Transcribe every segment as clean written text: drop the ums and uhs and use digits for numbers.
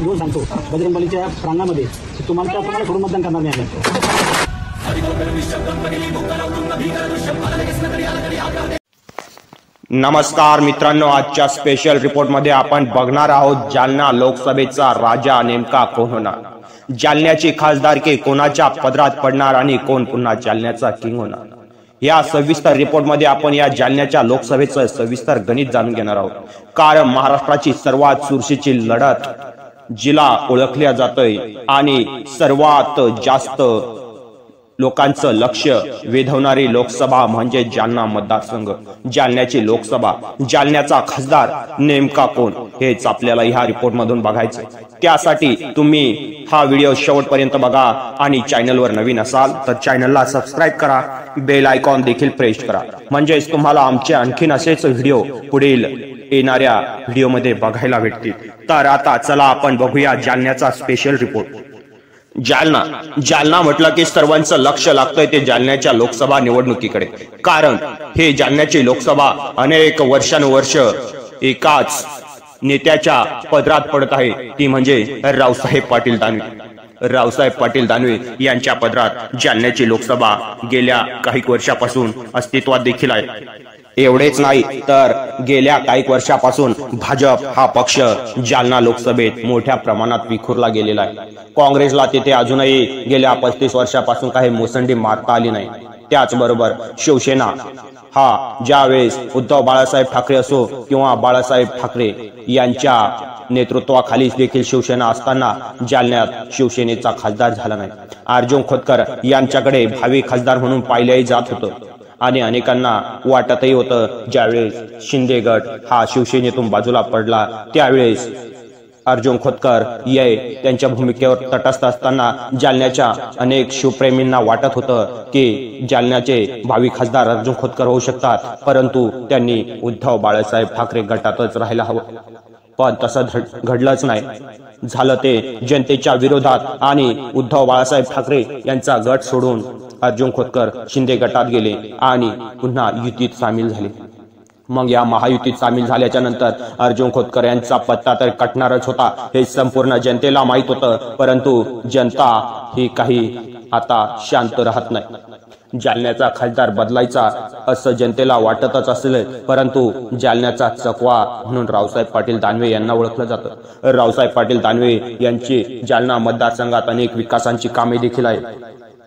घेऊन सांगतो बजरंगबलीच्या प्रांगणामध्ये तुम्हाला सोडून मतदान करणार नाही. नमस्कार मित्रांनो, आजच्या स्पेशल रिपोर्टमध्ये आपण बघणार आहोत जालना लोकसभेचा राजा नेमका कोण होणार, जालन्याची खासदारकी कोणाच्या पदरात पडणार आणि कोण पुन्हा जालन्याचा किंग होणार. या सविस्तर रिपोर्टमध्ये आपण या जालन्याच्या लोकसभेचं सविस्तर गणित जाणून घेणार आहोत. कारण महाराष्ट्राची सर्वात चुरशीची लढत जिला ओळखल्या जातोय आणि सर्वात जास्त लोकांचं लक्ष वेधवणारी लोकसभा म्हणजे जालना मतदारसंघ. जालन्याची लोकसभा, जालन्याचा खासदार नेमका कोण, हेच आपल्याला ह्या रिपोर्ट मधून बघायचं. त्यासाठी तुम्ही हा व्हिडिओ शेवटपर्यंत बघा आणि चॅनलवर नवीन असाल तर चॅनलला सबस्क्राईब करा, बेल आयकॉन देखील प्रेस करा, म्हणजेच तुम्हाला आमचे आणखीन असेच व्हिडिओ पुढील येणाऱ्या व्हिडिओमध्ये बघायला भेटतील. तर आता चला आपण बघूया जालन्याचा स्पेशल रिपोर्ट. जालना म्हटलं की सर्वांचं लक्ष लागतंय ते जालन्याच्या लोकसभा निवडणुकीकडे. कारण हे जालन्याची लोकसभा अनेक वर्षानुवर्ष एकाच नेत्याच्या पदरात पडत आहे, ती म्हणजे रावसाहेब पाटील दानवे. रावसाहेब पाटील दानवे यांच्या पदरात जालन्याची लोकसभा गेल्या काही वर्षापासून अस्तित्वात देखील आहे. एवढेच नाही तर गेल्या काही वर्षापासून भाजप हा पक्ष जालना लोकसभेत मोठ्या प्रमाणात विखुरला गेलेला आहे. काँग्रेसला तिथे अजूनही गेल्या 35 वर्षापासून काही मुसंडी मारता आली नाही. त्याचबरोबर शिवसेना हा ज्यावेळेस उद्धव बाळासाहेब ठाकरे असो किंवा बाळासाहेब ठाकरे यांच्या नेतृत्वाखाली देखील शिवसेना असताना जालन्यात शिवसेनेचा खासदार झाला नाही. अर्जुन खोतकर यांच्याकडे भावी खासदार म्हणून पाहिलेही जात होतं आणि अनेकांना वाटतही होतं ज्यावेळेस शिंदे गट हा शिवसेनेतून बाजूला पडला त्यावेळेस अर्जुन खोतकर त्यांच्या भूमिकेवर तटस्थ असताना जालन्याच्या अनेक शिवप्रेमींना वाटत होतं की जालन्याचे भावी खासदार अर्जुन खोतकर होऊ शकतात, परंतु त्यांनी उद्धव बाळासाहेब ठाकरे गटातच राहायला हवं. पण तसं घडलंच नाही. झालं ते जनतेच्या विरोधात आणि उद्धव बाळासाहेब ठाकरे यांचा गट सोडून अर्जुन खोतकर शिंदे गटात गेले आणि पुन्हा युतीत सामील झाले. मग या महायुतीत सामील झाल्याच्या नंतर अर्जुन खोतकर यांचा पत्ता तर कटणारच होता हे संपूर्ण जनतेला माहित होतं, परंतु जनता ही काही आता शांत राहत नाही. जालन्याचा खासदार बदलायचा असं जनतेला वाटतच असले, परंतु जालन्याचा चकवा म्हणून रावसाहेब पाटील दानवे यांना ओळखलं जातं. रावसाहेब पाटील दानवे यांची जालना मतदारसंघात अनेक विकासांची कामे देखील आहेत.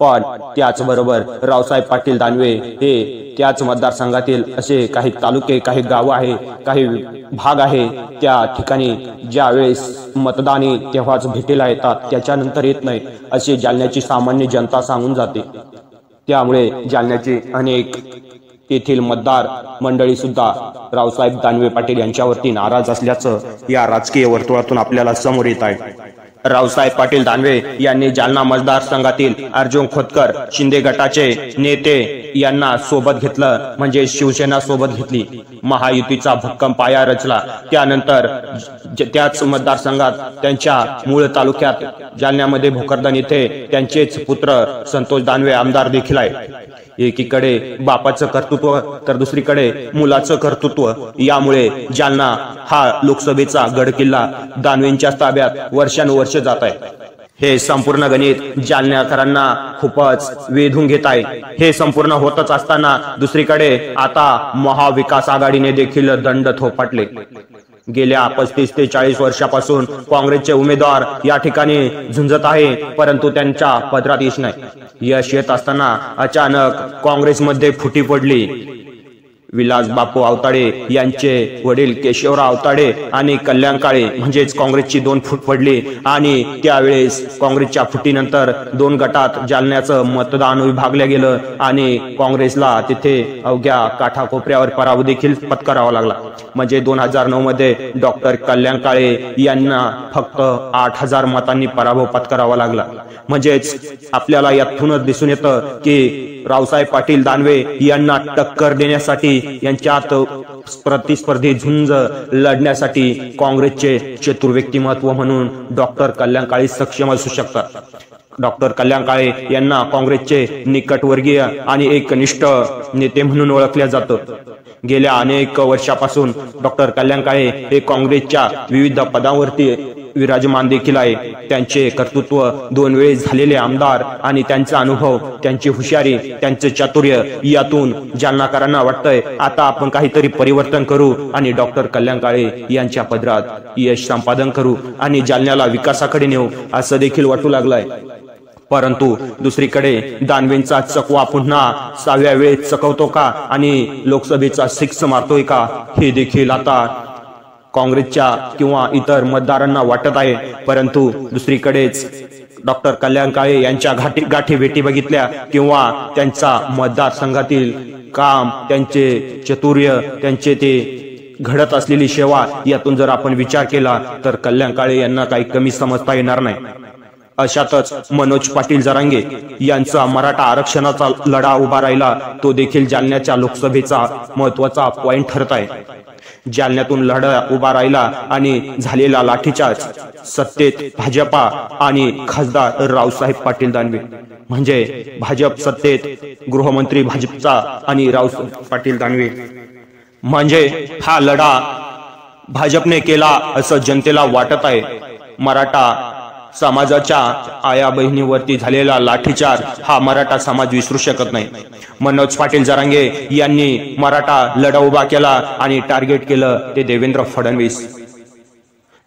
पण त्याचबरोबर रावसाहेब पाटील दानवे हे त्याच मतदारसंघातील असे काही तालुके, काही गावं आहे, काही भाग आहे, त्या ठिकाणी ज्यावेळेस मतदानी तेव्हाच भेटीला येतात, त्याच्यानंतर येत नाही अशी जालन्याची सामान्य जनता सांगून जाते. त्यामुळे जालन्याचे अनेक तेथील मतदार मंडळी सुद्धा रावसाहेब दानवे पाटील यांच्यावरती नाराज असल्याचं या राजकीय वर्तुळातून आपल्याला समोर येत आहे. रावसाहेब पाटील दानवे यांनी जालना मतदारसंघातील अर्जुन खोतकर शिंदे गटाचे नेते यांना सोबत घेतलं, म्हणजे शिवसेना सोबत घेतली. महायुतीचा भक्कम पाया रचला. त्यानंतर त्याच मतदारसंघात त्यांच्या मूळ तालुक्यात जालन्यामध्ये भोकरदन येथे त्यांचेच पुत्र संतोष दानवे आमदार देखील आहे. एकीकडे बापाचं कर्तृत्व तर दुसरीकडे मुलाचं कर्तृत्व, यामुळे जालना हा लोकसभेचा गड किल्ला दानवेंच्या ताब्यात वर्षानुवर्ष जात आहे. हे संपूर्ण गणित जालन्याकरांना खूपच वेधून घेत आहे. हे संपूर्ण होतच असताना दुसरीकडे आता महाविकास आघाडीने देखील दंड थोपटले. गेल्या 35 ते 40 वर्षापासून काँग्रेसचे उमेदवार या ठिकाणी झुंजत आहे, परंतु त्यांच्या पदरात यश नाही. यश येत असताना अचानक काँग्रेसमध्ये फुटी पडली. विलास बापू आवताडे यांचे वडील केशवराव आवताडे आणि कल्याण काळे म्हणजेच काँग्रेसची 2 फूट पडली आणि त्यावेळेस काँग्रेसच्या फुटीनंतर 2 गटात जालन्याचं मतदान विभागलं गेलं आणि काँग्रेसला तिथे अवघ्या काठाकोपऱ्यावर पराभव देखील पत्करावा लागला. म्हणजे 2009 मध्ये डॉक्टर कल्याण काळे यांना फक्त 8000 मतांनी पराभव पत्करावा लागला. म्हणजेच आपल्याला यातूनच दिसून येतं की रावसाहेब पाटील दानवे यांना टक्कर देण्यासाठी, यांच्यात प्रतिस्पर्धी झुंज लढण्यासाठी काँग्रेसचे चतुर व्यक्तिमत्व म्हणून डॉक्टर कल्याण काळे सक्षम असू शकतात. डॉक्टर कल्याण काळे यांना काँग्रेसचे निकटवर्गीय आणि एकनिष्ठ नेते म्हणून ओळखले जातं. गेल्या अनेक वर्षापासून डॉक्टर कल्याण काळे हे काँग्रेसच्या विविध पदांवरती विराजमान देखील आहे। त्यांचे कर्तृत्व, 2 वेळेस झालेले आमदार आणि त्यांचा अनुभव, त्यांची हुशारी, त्यांचे चातुर्य यातून जालनाकरांना वाटतंय आता आपण काहीतरी परिवर्तन करू आणि डॉक्टर कल्याण काळे यांच्या पदरात यश संपादन करू आणि जालन्याला विकासाकडे नेऊ असं देखील वाटू लागलंय। परंतु दुसरीकडे दानवेंचा चकवा पुन्हा 6व्या वेळेस चकवतो का आणि लोकसभेचा 6 मारतोय का हे देखील आता काँग्रेसच्या किंवा इतर मतदारांना वाटत आहे। परंतु दुसरीकडेच डॉक्टर कल्याण काळे यांच्या गाठी भेटी बघितल्या किंवा त्यांचा मतदारसंघातील काम, त्यांचे चातुर्य, त्यांचे ते घडत असलेली सेवा यातून जर आपण विचार केला तर कल्याण काळे यांना काही कमी समजता येणार नाही। अशातच मनोज पाटील जरांगे यांचा मराठा आरक्षणाचा लढा उभा राहिला, तो देखील जालन्याच्या लोकसभेचा महत्वाचा पॉइंट ठरत आहे। जालन्यातून लढा उभा राहिला आणि झालेला लाठीचार्ज सत्तेत भाजपा आणि खासदार रावसाहेब पाटील दानवे, म्हणजे भाजप सत्तेत, गृहमंत्री भाजपचा आणि रावसाहेब पाटील दानवे, म्हणजे हा लढा भाजपने केला असं जनतेला वाटत आहे। मराठा समाजाच्या आया बहिणीवरती झालेला लाठीचार्ज हा मराठा समाज विसरू शकत नाही। मनोज पाटील जरांगे यांनी मराठा लढा उभा केला आणि टार्गेट केलं ते देवेंद्र फडणवीस।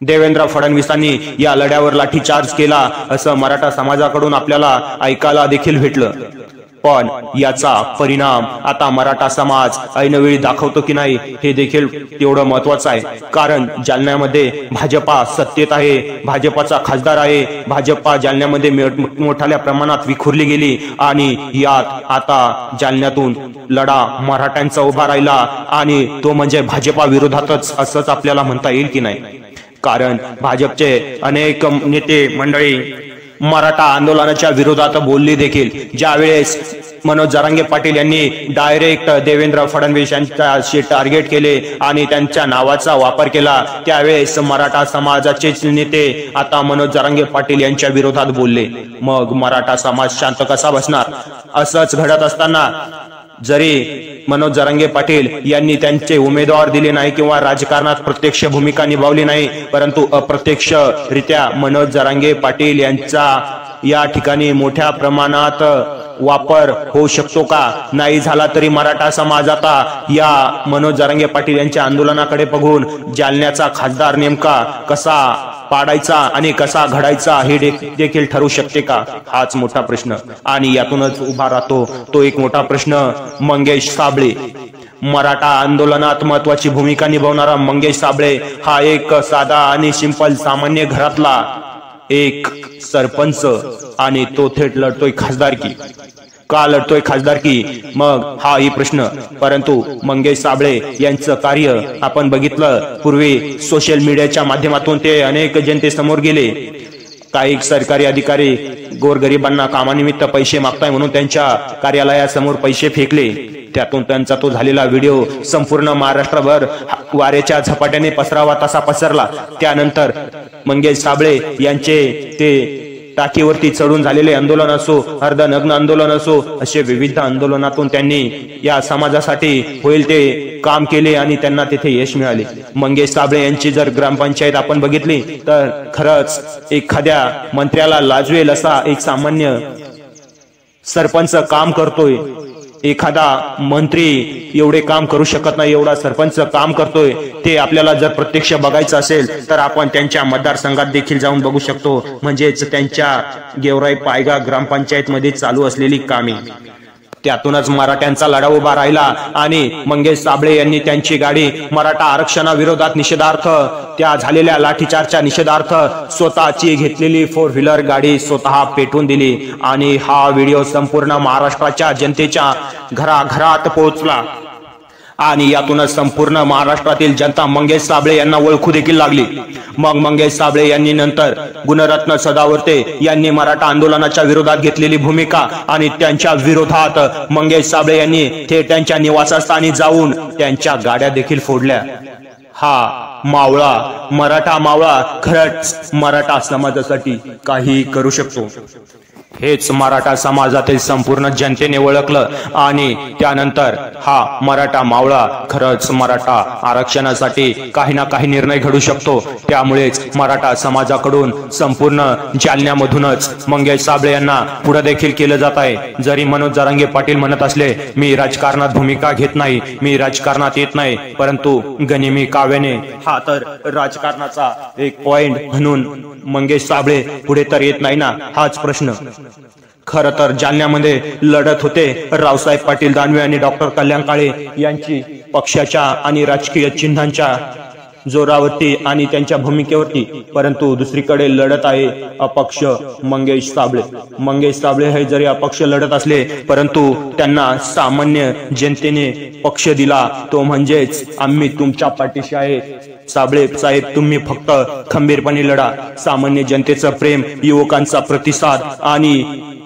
देवेंद्र फडणवीसांनी या लढ्यावर लाठीचार्ज केला असं मराठा समाजाकडून आपल्याला ऐकायला देखील भेटलं। पण याचा परिणाम आता मराठा समाज ऐनवेळी दाखवतो की नाही हे देखील तेवढं महत्वाचं आहे। कारण जालन्यामध्ये भाजपा सत्तेत आहे, भाजपाचा खासदार आहे, भाजपा जालन्यामध्ये मोठ्या प्रमाणात विखुरली गेली आणि यात आता जालन्यातून लढा मराठ्यांचा उभा राहिला आणि तो म्हणजे भाजपा विरोधातच असंच आपल्याला म्हणता येईल की नाही। कारण भाजपचे अनेक नेते मंडळी मराठा आंदोलनाच्या विरोधात बोलली देखील। ज्यावेळेस मनोज जरांगे पाटील यांनी डायरेक्ट देवेंद्र फडणवीस यांच्याशी टार्गेट केले आणि त्यांच्या नावाचा वापर केला, त्यावेळेस मराठा समाजाचे नेते आता मनोज जरांगे पाटील यांच्या विरोधात बोलले। मग मराठा समाज शांत कसा बसणार? असंच घडत असताना जरी मनोज जरांगे पाटील यांनी त्यांचे उमेदवार दिले नाही किंवा राजकारणात प्रत्यक्ष भूमिका निभावली नाही, परंतु अप्रत्यक्षरित्या मनोज जरांगे पाटील यांचा या ठिकाणी मोठ्या प्रमाणात वापर होऊ शकतो का? नाही झाला तरी मराठा समाज आता या मनोज जरांगे पाटील यांच्या आंदोलनाकडे बघून जालन्याचा खासदार नेमका कसा पाडायचा आणि कसा घडायचा हे देखील ठरू शकते का? हाच मोठा प्रश्न। आणि यातूनच उभा राहतो तो एक मोठा प्रश्न मंगेश साबळे। मराठा आंदोलनात महत्वाची भूमिका निभावणारा मंगेश साबळे हा एक साधा आणि सिंपल सामान्य घरातला एक सरपंच आणि तो थेट लढतोय खासदारकी। का लढतोय खासदारकी? मग हा ही प्रश्न। परंतु मंगेश साबळे यांचं कार्य आपण बघितलं, पूर्वी सोशल मीडियाच्या माध्यमातून ते अनेक जनतेसमोर गेले। काही सरकारी अधिकारी गोरगरिबांना कामानिमित्त पैसे मागताय म्हणून त्यांच्या कार्यालयासमोर पैसे फेकले, त्यातून त्यांचा तो झालेला व्हिडिओ संपूर्ण महाराष्ट्रभर वाऱ्याच्या झपाट्याने पसरावा तसा पसरला। त्यानंतर मंगेश साबळे यांचे ते टाकीवरती चढून झालेले आंदोलन असो, अर्धनग्न आंदोलन असो, असे विविध आंदोलनातून त्यांनी या समाजासाठी होईल ते काम केले आणि त्यांना तिथे यश मिळाले। मंगेश साबळे यांची जर ग्रामपंचायत आपण बघितली तर खरंच एखाद्या मंत्र्याला लाजवेल असा एक सामान्य सरपंच काम करतोय। एखादा मंत्री एवढे काम करू शकत नाही एवढा सरपंच काम करतोय। ते आपल्याला जर प्रत्यक्ष बघायचं असेल तर आपण त्यांच्या मतदारसंघात देखील जाऊन बघू शकतो, म्हणजेच त्यांच्या गेवराई पायगा ग्रामपंचायत मध्ये चालू असलेली कामे। त्यातूनच मराठ्यांचा लढा उभा राहिला आणि मंगेश साबळे यांनी त्यांची गाडी मराठा आरक्षणाविरोधात निषेधार्थ, त्या झालेल्या लाठीचार्जच्या निषेधार्थ स्वतःची घेतलेली 4 व्हीलर गाडी स्वतः पेटवून दिली आणि हा व्हिडिओ संपूर्ण महाराष्ट्राच्या जनतेच्या घराघरात पोहोचला आणि यातूनच संपूर्ण महाराष्ट्रातील जनता मंगेश साबळे यांना ओळखू देखील लागली। मग मंगेश साबळे यांनी नंतर गुणरत्न सदावर्ते यांनी मराठा आंदोलनाच्या विरोधात घेतलेली भूमिका आणि त्यांच्या विरोधात मंगेश साबळे यांनी थेट त्यांच्या निवासस्थानी जाऊन त्यांच्या गाड्या देखील फोडल्या। हा मावळा, मराठा मावळा खरंच मराठा समाजासाठी काही करू शकतो हेच मराठा समाजातील संपूर्ण जनतेने ओळखलं आणि त्यानंतर हा मराठा मावळा खरंच मराठा आरक्षणासाठी काही ना काही निर्णय घडू शकतो। त्यामुळेच मराठा समाजाकडून संपूर्ण जालन्यामधूनच मंगेश साबळे यांना पुढे देखील केलं जात आहे। जरी मनोज जरांगे पाटील म्हणत असले मी राजकारणात भूमिका घेत नाही, मी राजकारणात येत नाही, परंतु गनिमी काव्याने हा तर राजकारणाचा एक पॉइंट म्हणून मंगेश साबळे पुढे तर येत नाही ना, हाच प्रश्न खर तर जालन्यामध्ये लढत होते रावसाहेब पाटील दानवे आणि डॉक्टर कल्याण काळे यांची पक्षाच्या आणि राजकीय चिन्हांच्या जोरावरती आणि त्यांच्या भूमिकेवरती, परंतु दुसरीकडे लढत आहे अपक्ष मंगेश साबळे। मंगेश साबळे हे जरी अपक्ष लढत असले परंतु त्यांना सामान्य जनतेने पक्ष दिला, तो म्हणजेच आम्ही तुमच्या पाठीशी आहे साबळे साहेब, तुम्ही फक्त खंबीरपणे लढा। सामान्य जनतेचं प्रेम, युवकांचा प्रतिसाद आणि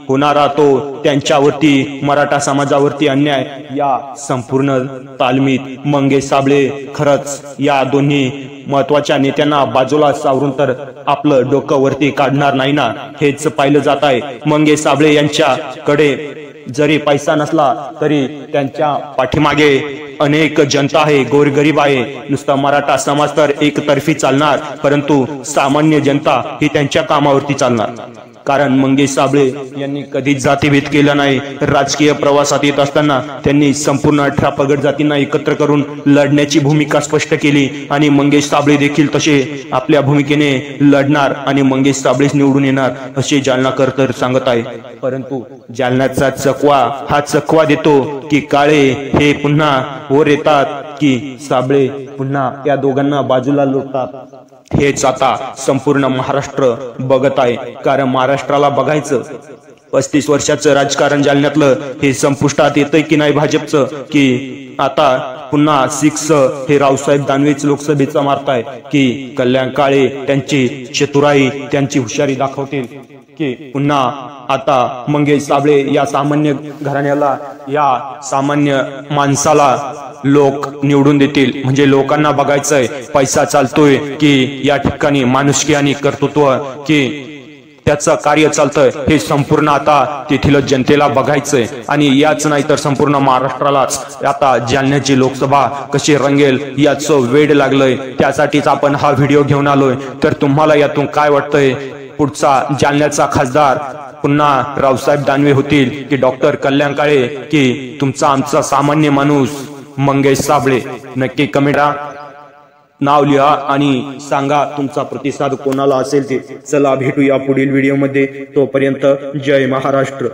होणारा तो त्यांच्यावरती मराठा समाजावरती अन्याय, या संपूर्ण तालमीत मंगेश साबळे खरंच या दोन्ही महत्वाच्या नेत्यांना बाजूला सावरून तर आपलं डोकं वरती काढणार नाही ना, हेच पाहिलं जात आहे। मंगेश साबळे यांच्याकडे जरी पैसा नसला तरी त्यांच्या पाठीमागे अनेक जनता आहे, गोरगरीब आहे। नुसता मराठा समाज तर एकतर्फी चालणार, परंतु सामान्य जनता ही त्यांच्या कामावरती चालणार। कारण मंगेश साबळे यांनी कधीच जातीभेद केला नाही। राजकीय प्रवासात येत असताना त्यांनी संपूर्ण 18 पगड जातींना एकत्र करून लढण्याची भूमिका स्पष्ट केली आणि मंगेश साबळे देखील तसे आपल्या भूमिकेने लढणार आणि मंगेश साबळेच निवडून येणार असे जालनाकर तर सांगत आहे। परंतु जालन्याचा चकवा हा चकवा देतो की काळे हे पुन्हा वर येतात की साबळे पुन्हा या दोघांना बाजूला लोटतात, हेच आता संपूर्ण महाराष्ट्र बघत आहे। कारण महाराष्ट्राला बघायचं 35 वर्षाचं राजकारण जालन्यातलं हे संपुष्टात येतंय की नाही भाजपचं, की आता पुन्हा 6 हे रावसाहेब दानवेच लोकसभेचा मारताय, की कल्याण काळे त्यांची चतुराई त्यांची हुशारी दाखवतील, की पुन्हा आता मंगेश साबळे या सामान्य घराण्याला या सामान्य माणसाला लोक निवडून देतील। म्हणजे लोकांना बघायचंय पैसा चालतोय की या ठिकाणी माणुसकी आणि कर्तृत्व की त्याचं कार्य चालतंय, हे संपूर्ण आता तेथील जनतेला बघायचंय। आणि याच नाही तर संपूर्ण महाराष्ट्रालाच आता जालन्याची लोकसभा कशी रंगेल याचं वेड लागलंय। त्यासाठीच आपण हा व्हिडिओ घेऊन आलोय। तर तुम्हाला यातून काय वाटतंय, पुढचा जालन्याचा खासदार पुन्हा रावसाहेब दानवे होतील की डॉक्टर कल्याण काळे, की तुमचा आमचा सामान्य माणूस मंगेश साबळे? नक्की कमेंट नाव लिहा आणि सांगा तुमचा प्रतिसाद कोणाला असेल ते। चला भेटूया पुढील व्हिडिओ मध्ये, तोपर्यंत जय महाराष्ट्र।